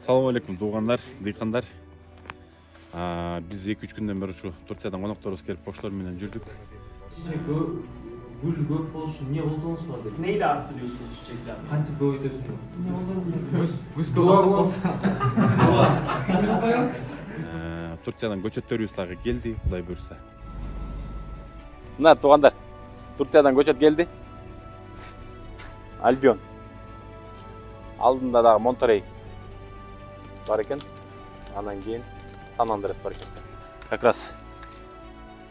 Салам алейкум туугандар, дыйкандар. Биз 2-3 күндөн бери ушу Турциядан конокторубуз келип кошлор менен жүрдүк. Çiçek gül gök olsun niye olduğunuz var dedi. Neyle arttırıyorsunuz çiçekler? Hangi boyutasın? Ne olur? Güz dua olsa. Турциядан көчөттөрүбүз дагы келди, Кудай буйрса. Мына туугандар, Турциядан көчөт келди. Альбион. Алдында дагы Монтерей бар экен. Анан кийин Сан-Андрес бар экен. Как раз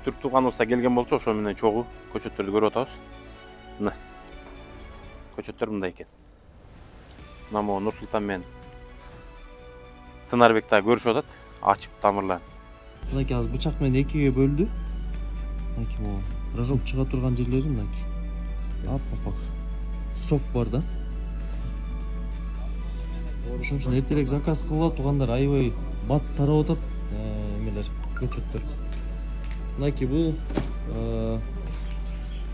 түрк тууганыбыз да келген болчу, ошо менен чогуу көчөттөрдү көрүп атабыз. Мына. Көчөттөр мындай экен. Мына могу Нурсултан менен Тынарбек да көрүшүп атат. Ачып тамырларын. Мынакей азыр бычак менен экиге бөлдү. Мынакей могу рожок чыга турган жерлери мынакей. Ап-апак. Сок бар да. Ошон үчүн эртерээк заказ кылып туугандар, аябай бат тарап атат эмелер, көчөттөр. Мынакей бул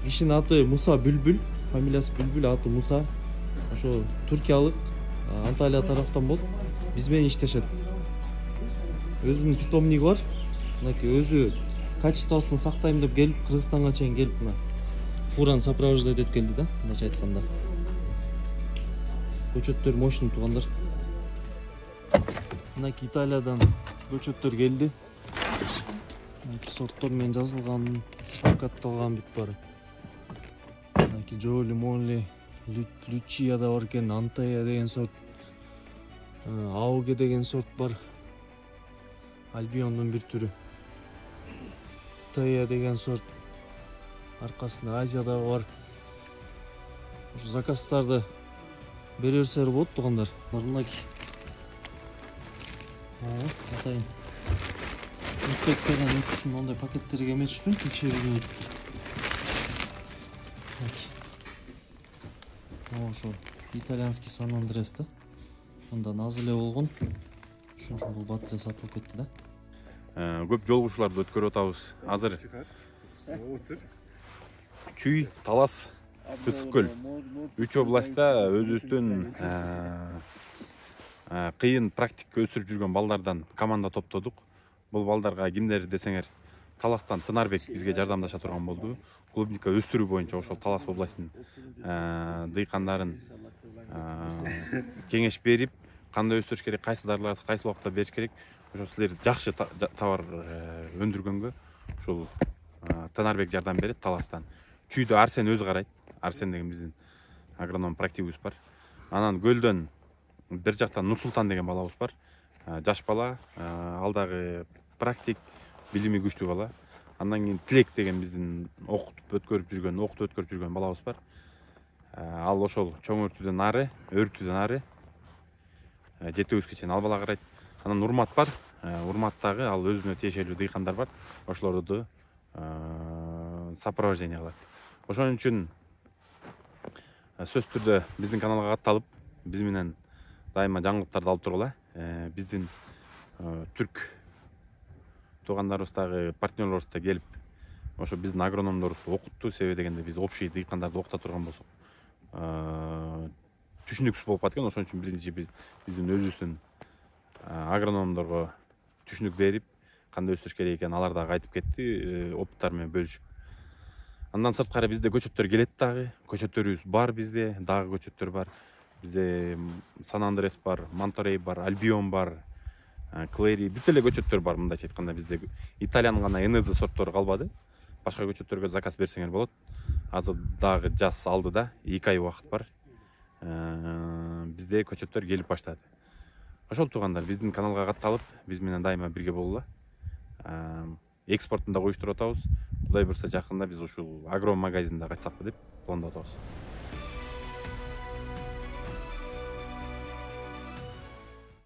кишинин аты Муса Бүлбүл, фамилиясы Бүлбүл, аты Муса. Ошо туркиялык, Анталия тараптан болот. Биз менен иштешет. Өзүнүн питомниги бар. Мынакей өзү качествосын сактайм деп келип, Кыргызстанга чейин келип, мына фураны сопровождать этип келди да, мындайча айтканда. Көчөттөр мощный туугандар. Мынакей Италиядан көчөттөр келди. Мынакей сорттор менен жазылган, сертификатталган бүт бары. Мынакей Жоли, Монли, Лючия да бар экен, Антая деген сорт, Ауге деген сорт бар. Альбиондун бир түрү. Тая деген сорт. Аркасында Азиядагы бар. Ушу заказдарды бере берсеңер болот туугандар. Мынакей. Атайын. Инспекциядан өтүш үчүн ондай пакеттерге эметишпи, текшерүүдөн өтүп. Ошо итальянский Сан-Андрес да. Мындан аз эле болгон. Ошон үчүн бул бат эле сатылып кетти да. Көп жолугушууларды өткөрүп атабыз. Азыр Чүй, Талас, Ысык көл 3 областта өзүбүздүн кыйын практика өсүрүп жүргөн балдардан команда топтодук. Бул балдарга кимдер десеңер, Таластан Тынарбек бизге жардамдаша турган болду. Клубника өстүрүү боюнча ошол Талас областынын дыйкандарын кеңеш берип, кандай өстүрүш керек, кайсы дарыларды кайсы убакытта бериш керек, ошо силер жакшы товар өндүргөнгө ушул Тынарбек жардам берет Таластан. Чүйдө Арсен өзү карайт. Арсен деген биздин агроном практикубуз бар. Анан көлдөн бир жактан Нурсултан деген балабыз бар. Жаш бала, алдагы практик, билими күчтүү бала. Андан кийин Тилек деген биздин окутуп өткөрүп жүргөн балабыз бар. Ал ошол чоң өртүүдөн ары, өртүүдөн ары жетүүбүзгө чейин ал бала карайт. Анан Урмат бар. Урматтагы ал өзүнө тиешелүү дыйкандар бар. Ошолорду сопровождение кылат. Ошон үчүн сөз түрдө биздин каналга катталып, биз менен дайыма жаңылыктарды алып тургула. Биздин түрк туугандарыбыз дагы, партнерлорубуз да келип, ошо биздин агрономдорубузду окутту. Себеби дегенде биз общий дыйкандарды окута турган болсок, түшүнүксүз болуп калат экен. Ошон үчүн биринчи биздин өзүбүздүн агрономдорго түшүнүк берип, кандай өсүрүш керек экенин алар дагы айтып кетти, опыттары менен бөлүшүп. Андан сырткары бизде көчөттөр келет дагы. Көчөттөрүбүз бар бизде, дагы көчөттөр бар. Бизде Сан-Андрес бар, Монтерей бар, Альбион бар, Клери, бүт эле көчөттөр бар. Мындайча айтканда бизде Италиянын гана НЗ сорттору калбады. Башка көчөттөргө заказ берсеңер болот. Азыр дагы жаз алдыда 2 ай убакыт бар. Бизде көчөттөр келип баштады. Ошол туугандар биздин каналга катталып, биз менен дайыма бирге болула. Экспортун да коюштуруп атабыз. Кудай буйрса жакында биз ушул агро магазинде качсакпы деп пландап атабыз.